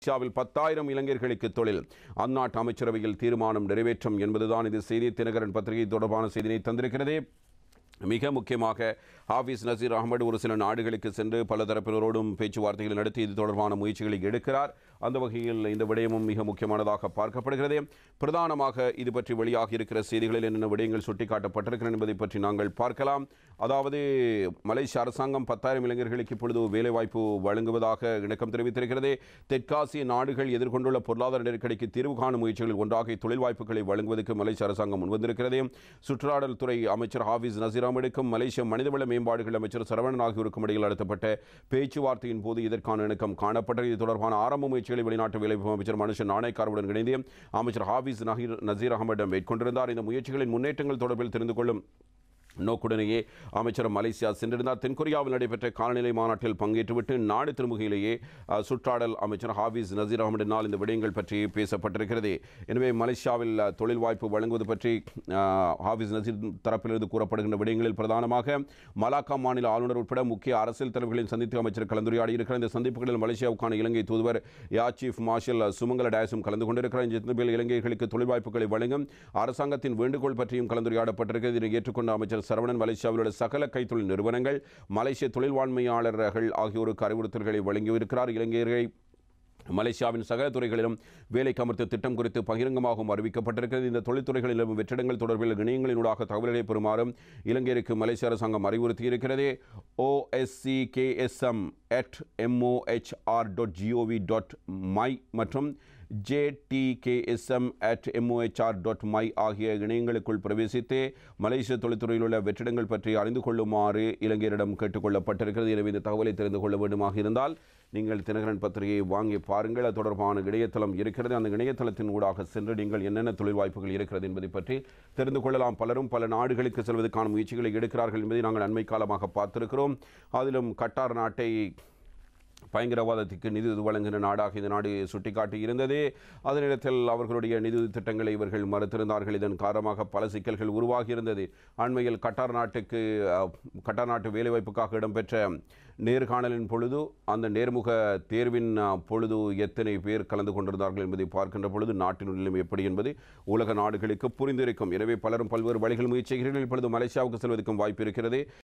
மலேசியாவில் 10,000 இளைஞர்களுக்கு தொழில். அந்நாட்டு அமைச்சரவையில் தீர்மானம் நிறைவேற்றும் என்பதுதான் இது செய்தி. தினகரன் பத்திரிகை தொடர்பான செய்தியை தந்திருக்கிறது. மிக முக்கியமாக ஹாஃபிஸ் நசீர் அகமது ஒரு சில நாடுகளுக்கு சென்று பல தரப்பினரோடும் பேச்சுவார்த்தைகள் நடத்தி இது தொடர்பான முயற்சிகளை எடுக்கிறார். அந்த வகையில் இந்த விடயமும் மிக முக்கியமானதாக பார்க்கப்படுகிறது. பிரதானமாக இது பற்றி வெளியாகி இருக்கிற செய்திகளில் என்னென்ன விடயங்கள் சுட்டிக்காட்டப்பட்டிருக்கின்றன என்பதை பற்றி நாங்கள் பார்க்கலாம். அதாவது மலேசிய அரசாங்கம் 10,000 இளைஞர்களுக்கு இப்பொழுது வேலைவாய்ப்பு வழங்குவதாக இணக்கம் தெரிவித்திருக்கிறது. தெற்காசிய நாடுகள் எதிர்கொண்டுள்ள பொருளாதார நெருக்கடிக்கு தீர்வு காணும் முயற்சிகளில் ஒன்றாக தொழில் வாய்ப்புகளை வழங்குவதற்கு மலேசிய அரசாங்கம் முன்வந்திருக்கிறது. சுற்றுலாடல் துறை அமைச்சர் ஹாஃபிஸ் நசீர் அகமதுக்கும் மலேசிய மனிதவள மேம்பாடுகள் அமைச்சர் சரவணன் ஆகியோருக்கும் இடையில் நடத்தப்பட்ட பேச்சுவார்த்தையின் போது இதற்கான இணக்கம் காணப்பட்டது. இது தொடர்பான ஆரம்ப முயற்சிகளை வெளிநாட்டு வேலைவாய்ப்பு அமைச்சர் மனுஷன் நாணயக்காரவுடன் இணைந்து அமைச்சர் ஹாஃபிஸ் நசீர் அகமது மேற்கொண்டிருந்தார். இந்த முயற்சிகளின் முன்னேற்றங்கள் தொடர்பில் தெரிந்து கொள்ளும் நோக்குடனேயே அமைச்சர் மலேசியா சென்றிருந்தார். தென்கொரியாவில் நடைபெற்ற காலநிலை மாநாட்டில் பங்கேற்றுவிட்டு நாடு திரும்புகையிலேயே சுற்றாடல் அமைச்சர் ஹாஃபிஸ் நசீர் அகமதினால் இந்த விடயங்கள் பற்றி பேசப்பட்டிருக்கிறது. எனவே மலேசியாவில் தொழில் வாய்ப்பு வழங்குவது பற்றி ஹாஃபிஸ் நசீர் தரப்பிலிருந்து கூறப்படுகின்ற விடயங்களில் பிரதானமாக மலாக்கா மாநில ஆளுநர் உட்பட முக்கிய அரசியல் தலைவர்களின் சந்தித்து அமைச்சர் கலந்துரையாடி இருக்கிற இந்த சந்திப்புகளில் மலேசியாவுக்கான இலங்கை தூதுவர் சீஃப் மார்ஷல் சுமங்கல டயஸும் கலந்து கொண்டிருக்கிறார். இந்த சந்திப்பில் இலங்கையர்களுக்கு தொழில் வாய்ப்புகளை வழங்கும் அரசாங்கத்தின் வேண்டுகோள் பற்றியும் கலந்துரையாடப்பட்டிருக்கிறது. இதனை ஏற்றுக்கொண்ட அமைச்சர் சரவணன் மலேசியாவில் உள்ள சகல கைத்தொழில் நிறுவனங்கள் மலேசிய தொழில்வாண்மையாளர்கள் ஆகியோருக்கு அறிவுறுத்தல்களை வழங்கியிருக்கிறார். இலங்கையர்களை மலேசியாவின் சகல துறைகளிலும் வேலைக்கு அமர்த்த திட்டம் குறித்து பகிரங்கமாகவும் அறிவிக்கப்பட்டிருக்கிறது. இந்த தொழில்துறைகளிலும் வெற்றிடங்கள் தொடர்பில் இணையங்களினூடாக தகவல்களை பெறுமாறும் இலங்கையருக்கு மலேசிய அரசாங்கம் அறிவுறுத்தியிருக்கிறது. osckm@mohr.gov.my மற்றும் jtkm@mohr.my ஆகிய இணையங்களுக்குள் பிரவேசித்து மலேசிய தொழில்துறையில் உள்ள வெற்றிடங்கள் பற்றி அறிந்து கொள்ளுமாறு இலங்கையரிடம் கேட்டுக்கொள்ளப்பட்டிருக்கிறது. எனவே இந்த தகவலை தெரிந்து கொள்ள வேண்டுமாக இருந்தால் நீங்கள் தினகரன் பத்திரிகையை வாங்கி பாருங்கள். அது தொடர்பான இணையதளம் இருக்கிறது. அந்த இணையதளத்தின் ஊடாக சென்று நீங்கள் என்னென்ன தொழில் வாய்ப்புகள் இருக்கிறது என்பதை பற்றி தெரிந்து கொள்ளலாம். பலரும் பல நாடுகளுக்கு செல்வதற்கான முயற்சிகளை எடுக்கிறார்கள் என்பதை நாங்கள் அண்மை காலமாக பார்த்திருக்கிறோம். அதிலும் கட்டார் நாட்டை பயங்கரவாதத்துக்கு நிதி வழங்குகின்ற நாடாக இந்த நாடு சுட்டிக்காட்டி இருந்தது. அதே நேரத்தில் அவர்களுடைய நிதி திட்டங்களை இவர்கள் மறுத்திருந்தார்கள். இதன் காரணமாக பல சிக்கல்கள் உருவாகியிருந்தது. அண்மையில் கட்டார் நாட்டு வேலைவாய்ப்புக்காக இடம்பெற்ற நேர்காணலின் பொழுது அந்த நேர்முக தேர்வின் பொழுது எத்தனை பேர் கலந்து கொண்டிருந்தார்கள் என்பதை பார்க்கின்ற பொழுது நாட்டின் நிலைமை எப்படி என்பது உலக நாடுகளுக்கு புரிந்திருக்கும். எனவே பலரும் பல்வேறு வழிகள் முயற்சிகள் இப்பொழுது மலேசியாவுக்கு செல்வதற்கும் வாய்ப்பு இருக்கிறது.